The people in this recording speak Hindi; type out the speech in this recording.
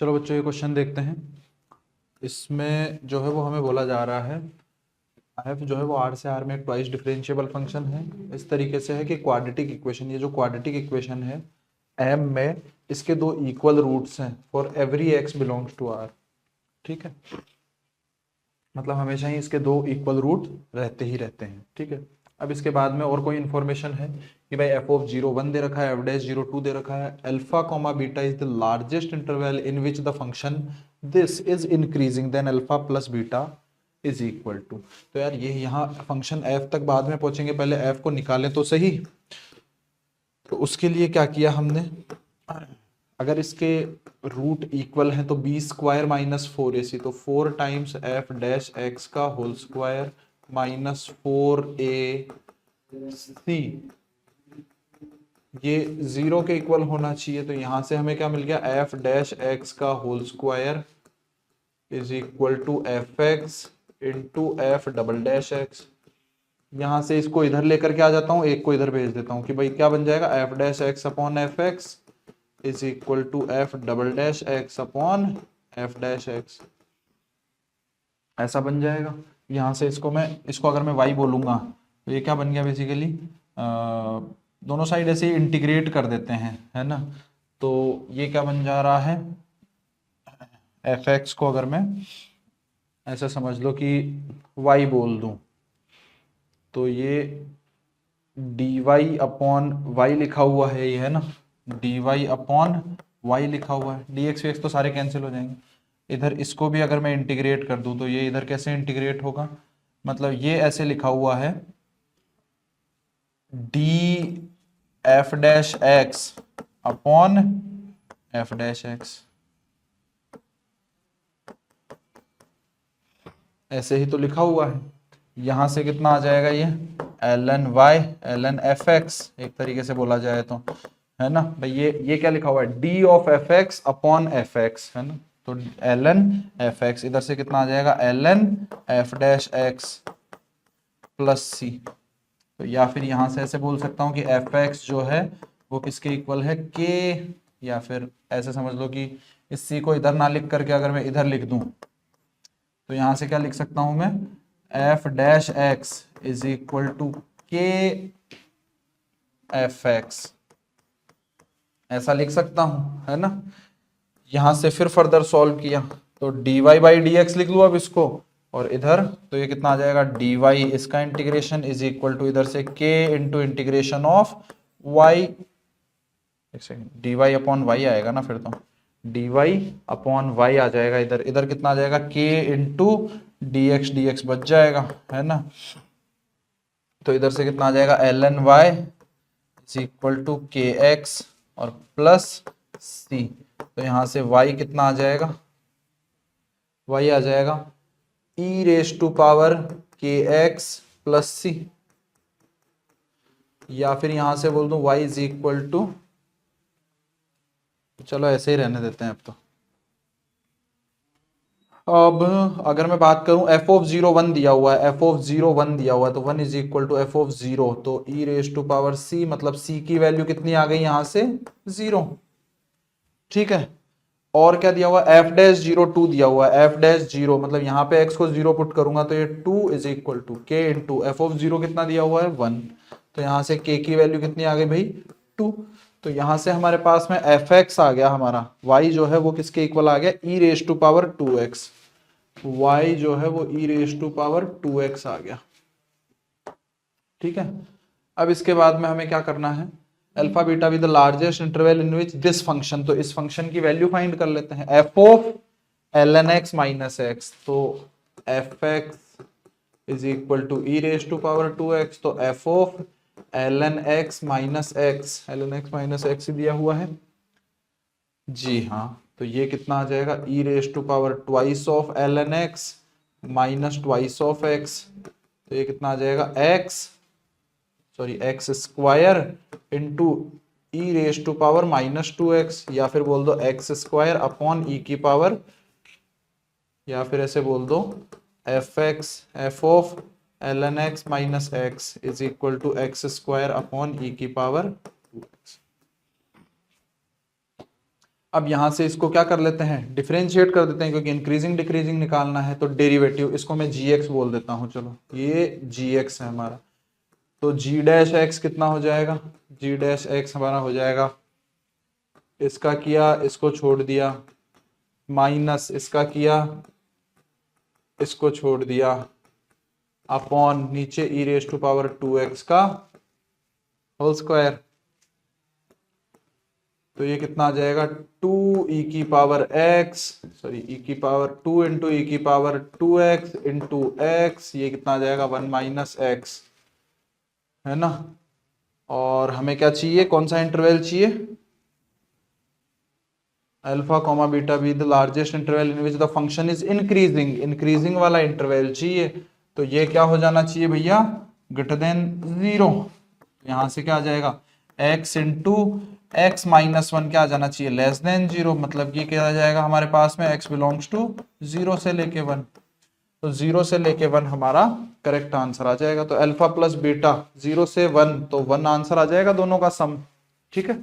चलो बच्चों ये क्वेश्चन देखते हैं। इसमें जो है वो हमें बोला जा रहा है एफ जो है वो आर से आर में एक ट्वाइस डिफरेंशिएबल फंक्शन है। इस तरीके से है कि क्वाड्रेटिक इक्वेशन, ये जो क्वाड्रेटिक इक्वेशन है एम में इसके दो इक्वल रूट्स हैं for every x belongs to R. ठीक है, मतलब हमेशा ही इसके दो इक्वल रूट रहते ही रहते हैं। ठीक है, अब इसके बाद में और कोई इन्फॉर्मेशन है कि भाई एफ ऑफ 0 1 दे रखा है, एफ डैश 0 2 दे रखा है, alpha comma beta is the largest interval in which the function this is increasing then alpha plus beta is equal to. तो यार ये यहाँ फंक्शन एफ तक बाद में पहुंचेंगे, पहले एफ को निकालें तो सही। तो उसके लिए क्या किया हमने, अगर इसके रूट इक्वल हैं तो बी स्क्वायर माइनस 4ac, तो 4 टाइम्स एफ डैश एक्स का होल स्क्वायर माइनस 4ac, ये 0 के इक्वल होना चाहिए। तो यहां से हमें क्या मिल गया, एफ डैश एक्स का whole square is equal to f x into f double dash x. यहां से इसको इधर लेकर के आ जाता हूं, एक को इधर भेज देता हूं कि भाई क्या बन जाएगा, f dash x upon f x is equal to f double dash x upon f dash x, ऐसा बन जाएगा। यहाँ से इसको अगर मैं y बोलूंगा तो ये क्या बन गया बेसिकली, दोनों साइड ऐसे इंटीग्रेट कर देते हैं, है ना। तो ये क्या बन जा रहा है, एफ एक्स को अगर मैं ऐसा समझ लो कि y बोल दूं तो ये डी वाई अपॉन वाई लिखा हुआ है, ये है ना, डी वाई अपॉन वाई लिखा हुआ है, डी एक्स वी एक्स तो सारे कैंसिल हो जाएंगे। इधर इसको भी अगर मैं इंटीग्रेट कर दूं तो ये इधर कैसे इंटीग्रेट होगा, मतलब ये ऐसे लिखा हुआ है D F dash x upon f dash x, ऐसे ही तो लिखा हुआ है। यहां से कितना आ जाएगा, ये l n y l N f x एक तरीके से बोला जाए तो, है ना भाई। ये क्या लिखा हुआ है, D of F x upon f x, है ना। तो एल एन एफ एक्स, इधर से कितना आ जाएगा, L N F dash X plus सी। तो या फिर यहां से ऐसे बोल सकता हूं कि एफ एक्स जो है वो किसके इक्वल है, के, या फिर ऐसे समझ लो कि इस सी को इधर ना लिख करके अगर मैं इधर लिख दूं तो यहां से क्या लिख सकता हूं मैं, f dash x is equal to k f x, ऐसा लिख सकता हूं, है ना। यहां से फिर फर्दर सॉल्व किया तो d y by d x लिख लूँ अब इसको, और इधर तो ये कितना आ जाएगा, डी वाई इसका इंटीग्रेशन इज इक्वल टू इधर से k into integration of y, एक second, d y upon y आएगा ना, फिर तो डी वाई अपॉन वाई आ जाएगा, इधर इधर कितना आ जाएगा, के इंटू डी एक्स बच जाएगा, है ना। तो इधर से कितना आ जाएगा, L n y is equal to k x और प्लस सी। तो यहां से y कितना आ जाएगा, y आ जाएगा e रेस टू पावर के एक्स प्लस सी, या फिर यहां से बोल दूं y इज इक्वल टू, चलो ऐसे ही रहने देते हैं अब तो। अब अगर मैं बात करूं एफ ऑफ 0 1 दिया हुआ है, एफ ऑफ 0 1 दिया हुआ है तो 1 is equal to f of 0, तो e raise to power c, मतलब c की वैल्यू कितनी आ गई यहां से 0। ठीक है, और क्या दिया हुआ, एफ डैश 0 2 दिया हुआ है, एफ डैश 0 मतलब यहाँ पे x को 0 पुट करूंगा तो ये 2 इज इक्वल टू के इंटू एफ ऑफ 0 कितना दिया हुआ है 1, तो यहाँ से k की वैल्यू कितनी आ गई भाई 2। तो यहाँ से हमारे पास में एफ एक्स आ गया, हमारा y जो है वो किसके इक्वल आ गया, e raise to power 2x, y जो है वो e raise to power 2x आ गया। ठीक है, अब इसके बाद में हमें क्या करना है, alpha beta with the largest interval in which this function, तो इस फंक्शन की वैल्यू फाइंड कर लेते हैं, F of L N X minus X, तो F x is equal to E raise to power 2x, तो F of L N X minus X, L N X minus X ही दिया हुआ है जी हाँ। तो ये कितना आ जाएगा, E raise to power twice of L N X minus twice of X, तो ये कितना आ जाएगा X square into E raise to power minus 2x, या फिर बोल दो एक्स स्क्वायर अपॉन ई की पावर, या फिर ऐसे बोल दो F of L N X minus X is equal to X square upon E की पावर 2x। अब यहां से इसको क्या कर लेते हैं, डिफरेंशिएट कर देते हैं, क्योंकि इंक्रीजिंग डिक्रीजिंग निकालना है। तो डेरिवेटिव इसको मैं जी बोल देता हूं, चलो ये जी है हमारा। तो जी डैश एक्स कितना हो जाएगा, जी डैश एक्स हमारा हो जाएगा, इसका किया इसको छोड़ दिया, माइनस इसका किया इसको छोड़ दिया, अपॉन नीचे ई रेस टू पावर 2x का होल स्क्वायर। तो ये कितना आ जाएगा, 2 ई की पावर x, सॉरी ई की पावर 2 इंटू ई की पावर 2x इंटू एक्स, ये कितना आ जाएगा 1 माइनस एक्स, है ना। और हमें क्या चाहिए, कौन सा इंटरवल चाहिए, alpha comma beta be the largest interval in which the function is increasing, increasing वाला इंटरवल चाहिए। तो ये क्या हो जाना चाहिए भैया, ग्रेटर देन 0। यहां से क्या आ जाएगा, x इंटू एक्स माइनस 1 क्या आ जाना चाहिए, लेस देन 0। मतलब ये क्या आ जाएगा हमारे पास में, x बिलोंग्स टू 0 से लेके 1। तो 0 से लेके 1 हमारा करेक्ट आंसर आ जाएगा। तो अल्फा प्लस बीटा 0 से 1, तो 1 आंसर आ जाएगा दोनों का सम, ठीक है।